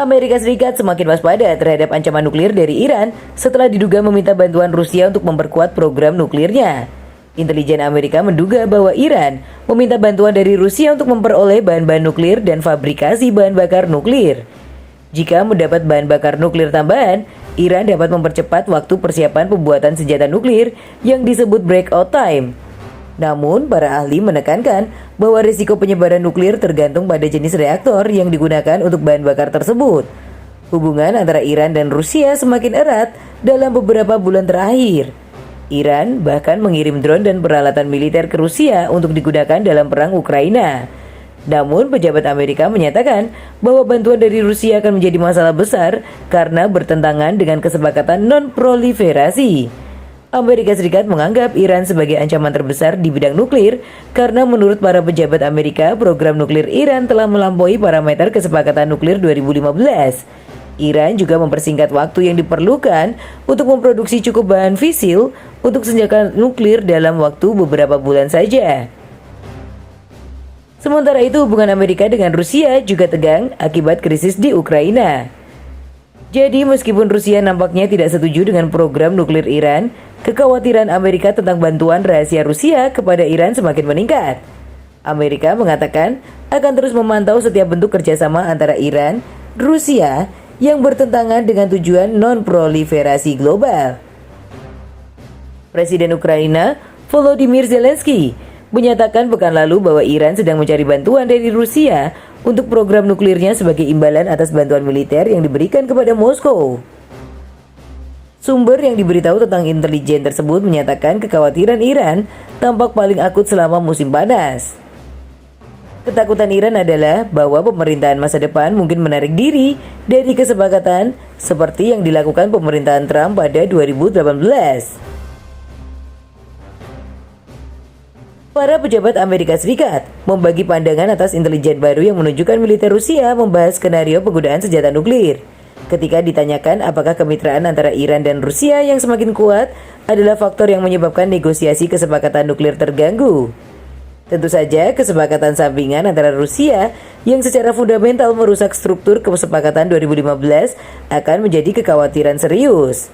Amerika Serikat semakin waspada terhadap ancaman nuklir dari Iran setelah diduga meminta bantuan Rusia untuk memperkuat program nuklirnya. Intelijen Amerika menduga bahwa Iran meminta bantuan dari Rusia untuk memperoleh bahan-bahan nuklir dan fabrikasi bahan bakar nuklir. Jika mendapat bahan bakar nuklir tambahan, Iran dapat mempercepat waktu persiapan pembuatan senjata nuklir yang disebut breakout time. Namun, para ahli menekankan bahwa risiko penyebaran nuklir tergantung pada jenis reaktor yang digunakan untuk bahan bakar tersebut. Hubungan antara Iran dan Rusia semakin erat dalam beberapa bulan terakhir. Iran bahkan mengirim drone dan peralatan militer ke Rusia untuk digunakan dalam perang Ukraina. Namun, pejabat Amerika menyatakan bahwa bantuan dari Rusia akan menjadi masalah besar karena bertentangan dengan kesepakatan non-proliferasi. Amerika Serikat menganggap Iran sebagai ancaman terbesar di bidang nuklir karena menurut para pejabat Amerika, program nuklir Iran telah melampaui parameter kesepakatan nuklir 2015. Iran juga mempersingkat waktu yang diperlukan untuk memproduksi cukup bahan fisil untuk senjata nuklir dalam waktu beberapa bulan saja. Sementara itu, hubungan Amerika dengan Rusia juga tegang akibat krisis di Ukraina. Jadi, meskipun Rusia nampaknya tidak setuju dengan program nuklir Iran, kekhawatiran Amerika tentang bantuan rahasia Rusia kepada Iran semakin meningkat. Amerika mengatakan akan terus memantau setiap bentuk kerjasama antara Iran, Rusia yang bertentangan dengan tujuan non-proliferasi global. Presiden Ukraina, Volodymyr Zelensky, menyatakan pekan lalu bahwa Iran sedang mencari bantuan dari Rusia untuk program nuklirnya sebagai imbalan atas bantuan militer yang diberikan kepada Moskow. Sumber yang diberitahu tentang intelijen tersebut menyatakan kekhawatiran Iran tampak paling akut selama musim panas. Ketakutan Iran adalah bahwa pemerintahan masa depan mungkin menarik diri dari kesepakatan seperti yang dilakukan pemerintahan Trump pada 2018. Para pejabat Amerika Serikat membagi pandangan atas intelijen baru yang menunjukkan militer Rusia membahas skenario penggunaan senjata nuklir. Ketika ditanyakan apakah kemitraan antara Iran dan Rusia yang semakin kuat adalah faktor yang menyebabkan negosiasi kesepakatan nuklir terganggu. Tentu saja kesepakatan sampingan antara Rusia yang secara fundamental merusak struktur kesepakatan 2015 akan menjadi kekhawatiran serius.